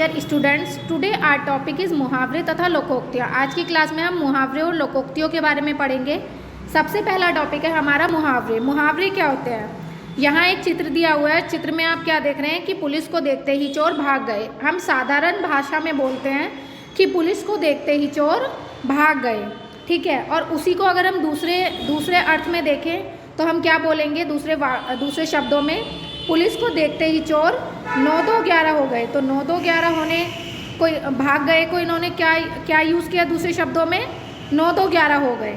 Dear students, today our topic is मुहावरे तथा लोकोक्तियाँ। आज की क्लास में हम मुहावरे और लोकोक्तियों के बारे में पढ़ेंगे। सबसे पहला टॉपिक है हमारा मुहावरे। मुहावरे क्या होते हैं? यहाँ एक चित्र दिया हुआ है। चित्र में आप क्या देख रहे हैं कि पुलिस को देखते ही चोर भाग गए। हम साधारण भाषा में बोलते हैं कि पुलिस को देखते ही चोर भाग गए, ठीक है। और उसी को अगर हम दूसरे अर्थ में देखें तो हम क्या बोलेंगे? दूसरे शब्दों में, पुलिस को देखते ही चोर 9-2-11 हो गए। तो 9-2-11 होने, कोई भाग गए को इन्होंने क्या यूज़ किया? दूसरे शब्दों में 9-2-11 हो गए।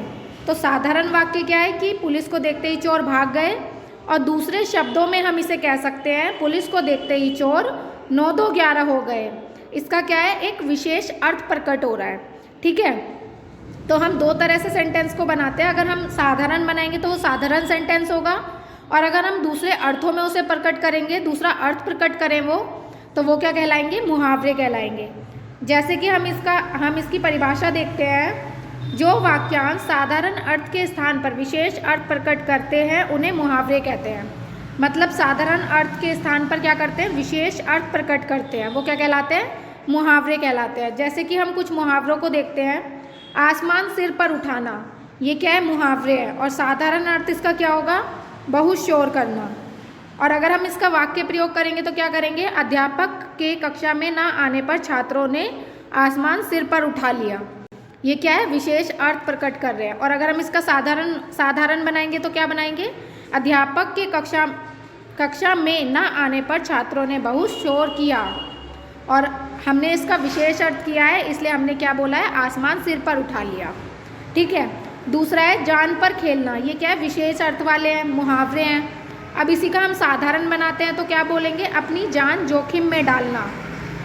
तो साधारण वाक्य क्या है कि पुलिस को देखते ही चोर भाग गए, और दूसरे शब्दों में हम इसे कह सकते हैं पुलिस को देखते ही चोर 9-2-11 हो गए। इसका क्या है? एक विशेष अर्थ प्रकट हो रहा है, ठीक है। तो हम दो तरह से सेंटेंस को बनाते हैं। अगर हम साधारण बनाएंगे तो वो साधारण सेंटेंस होगा, और अगर हम दूसरे अर्थों में उसे प्रकट करेंगे, दूसरा अर्थ प्रकट करें तो वो क्या कहलाएंगे? मुहावरे कहलाएंगे। जैसे कि हम इसकी परिभाषा देखते हैं। जो वाक्यांश साधारण अर्थ के स्थान पर विशेष अर्थ प्रकट करते हैं उन्हें मुहावरे कहते हैं। मतलब साधारण अर्थ के स्थान पर क्या करते हैं? विशेष अर्थ प्रकट करते हैं, वो क्या कहलाते हैं? मुहावरे कहलाते हैं। जैसे कि हम कुछ मुहावरों को देखते हैं। आसमान सिर पर उठाना, ये क्या है? मुहावरे है। और साधारण अर्थ इसका क्या होगा? बहुत शोर करना। और अगर हम इसका वाक्य प्रयोग करेंगे तो क्या करेंगे? अध्यापक के कक्षा में ना आने पर छात्रों ने आसमान सिर पर उठा लिया। ये क्या है? विशेष अर्थ प्रकट कर रहे हैं। और अगर हम इसका साधारण बनाएंगे तो क्या बनाएंगे? अध्यापक के कक्षा में ना आने पर छात्रों ने बहुत शोर किया। और हमने इसका विशेष अर्थ किया है, इसलिए हमने क्या बोला है? आसमान सिर पर उठा लिया, ठीक है। दूसरा है जान पर खेलना। ये क्या है? विशेष अर्थ वाले हैं, मुहावरे हैं। अब इसी का हम साधारण बनाते हैं तो क्या बोलेंगे? अपनी जान जोखिम में डालना,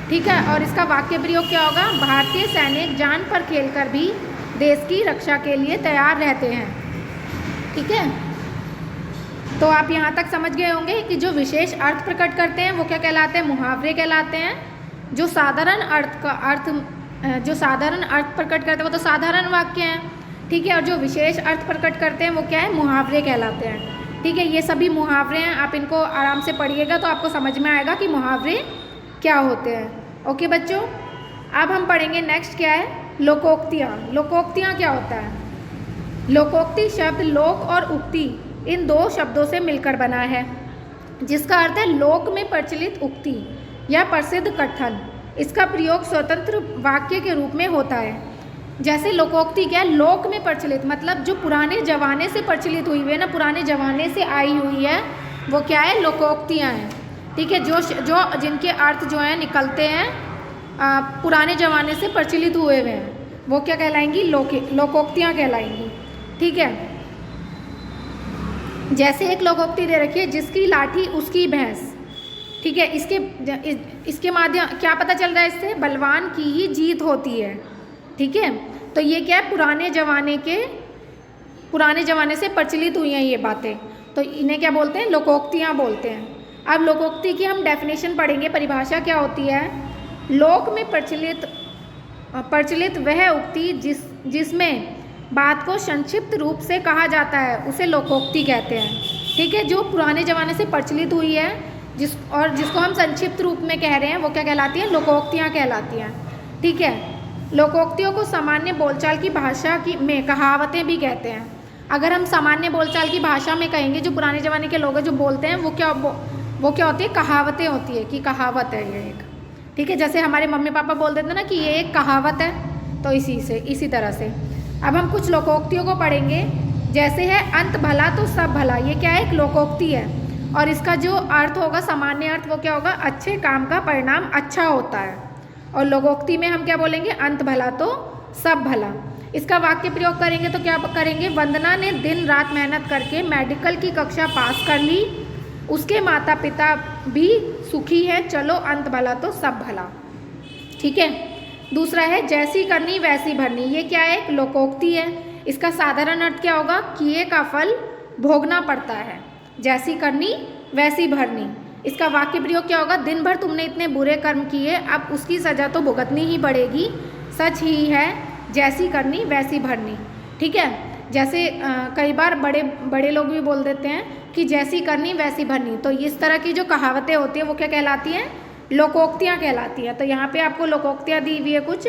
ठीक है। और इसका वाक्य प्रयोग क्या होगा? भारतीय सैनिक जान पर खेलकर भी देश की रक्षा के लिए तैयार रहते हैं, ठीक है। तो आप यहाँ तक समझ गए होंगे कि जो विशेष अर्थ प्रकट करते हैं वो क्या कहलाते हैं? मुहावरे कहलाते हैं। जो साधारण अर्थ प्रकट करते हैं वो तो साधारण वाक्य हैं, ठीक है। और जो विशेष अर्थ प्रकट करते हैं वो क्या है? मुहावरे कहलाते हैं, ठीक है। ये सभी मुहावरे हैं। आप इनको आराम से पढ़िएगा तो आपको समझ में आएगा कि मुहावरे क्या होते हैं। ओके बच्चों, अब हम पढ़ेंगे नेक्स्ट क्या है? लोकोक्तियाँ। लोकोक्तियाँ क्या होता है? लोकोक्ति शब्द लोक और उक्ति, इन दो शब्दों से मिलकर बना है, जिसका अर्थ है लोक में प्रचलित उक्ति या प्रसिद्ध कथन। इसका प्रयोग स्वतंत्र वाक्य के रूप में होता है। जैसे लोकोक्ति क्या है? लोक में प्रचलित, मतलब जो पुराने ज़माने से प्रचलित हुई है ना, पुराने ज़माने से आई हुई है, वो क्या है? लोकोक्तियाँ हैं, ठीक है। जो जिनके अर्थ जो हैं निकलते हैं पुराने ज़माने से प्रचलित हुए हुए हैं, वो क्या कहलाएंगी? लोकोक्तियाँ कहलाएंगी, ठीक है। जैसे एक लोकोक्ति दे रखी है, जिसकी लाठी उसकी भैंस, ठीक है। इसके माध्यम क्या पता चल रहा है? इससे बलवान की ही जीत होती है, ठीक है। तो ये क्या है? पुराने ज़माने से प्रचलित हुई हैं ये बातें, तो इन्हें क्या बोलते हैं? लोकोक्तियाँ बोलते हैं। अब लोकोक्ति की हम डेफिनेशन पढ़ेंगे। परिभाषा क्या होती है? लोक में प्रचलित वह उक्ति जिसमें बात को संक्षिप्त रूप से कहा जाता है उसे लोकोक्ति कहते हैं, ठीक है। जो पुराने ज़माने से प्रचलित हुई है जिसको हम संक्षिप्त रूप में कह रहे हैं वो क्या कहलाती हैं? लोकोक्तियाँ कहलाती हैं, ठीक है। लोकोक्तियों को सामान्य बोलचाल की भाषा में कहावतें भी कहते हैं। अगर हम सामान्य बोलचाल की भाषा में कहेंगे, जो पुराने ज़माने के लोग हैं जो बोलते हैं, वो क्या होती है? कहावतें होती है, कि कहावत है ये एक, ठीक है। जैसे हमारे मम्मी पापा बोल देते हैं ना कि ये एक कहावत है, तो इसी तरह से अब हम कुछ लोकोक्तियों को पढ़ेंगे। जैसे है अंत भला तो सब भला। ये क्या है? एक लोकोक्ति है। और इसका जो अर्थ होगा, सामान्य अर्थ, वो क्या होगा? अच्छे काम का परिणाम अच्छा होता है। और लोकोक्ति में हम क्या बोलेंगे? अंत भला तो सब भला। इसका वाक्य प्रयोग करेंगे तो क्या करेंगे? वंदना ने दिन रात मेहनत करके मेडिकल की कक्षा पास कर ली, उसके माता पिता भी सुखी हैं, चलो अंत भला तो सब भला, ठीक है। दूसरा है जैसी करनी वैसी भरनी। ये क्या है? एक लोकोक्ति है। इसका साधारण अर्थ क्या होगा? किए का फल भोगना पड़ता है। जैसी करनी वैसी भरनी। इसका वाक्य प्रयोग क्या होगा? दिन भर तुमने इतने बुरे कर्म किए, अब उसकी सज़ा तो भुगतनी ही पड़ेगी, सच ही है जैसी करनी वैसी भरनी, ठीक है। जैसे कई बार बड़े लोग भी बोल देते हैं कि जैसी करनी वैसी भरनी। तो इस तरह की जो कहावतें होती हैं वो क्या कहलाती हैं? लोकोक्तियाँ कहलाती हैं। तो यहाँ पे आपको लोकोक्तियाँ दी हुई है कुछ,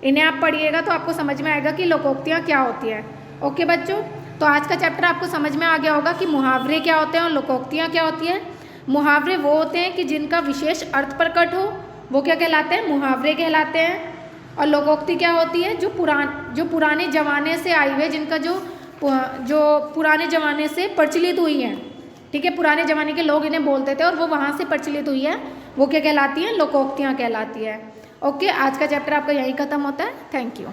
इन्हें आप पढ़िएगा तो आपको समझ में आएगा कि लोकोक्तियाँ क्या होती है। ओके बच्चों, तो आज का चैप्टर आपको समझ में आ गया होगा कि मुहावरे क्या होते हैं और लोकोक्तियाँ क्या होती हैं। मुहावरे वो होते हैं कि जिनका विशेष अर्थ प्रकट हो, वो क्या कहलाते हैं, मुहावरे कहलाते हैं। और लोकोक्ति क्या होती है, जो पुराने ज़माने से आई हुई है, जिनका जो पुराने ज़माने से प्रचलित हुई है, ठीक है, पुराने ज़माने के लोग इन्हें बोलते थे और वो वहाँ से प्रचलित हुई है, वो क्या कहलाती हैं, लोकोक्तियाँ कहलाती है। ओके, आज का चैप्टर आपका यहीं ख़त्म होता है। Thank you.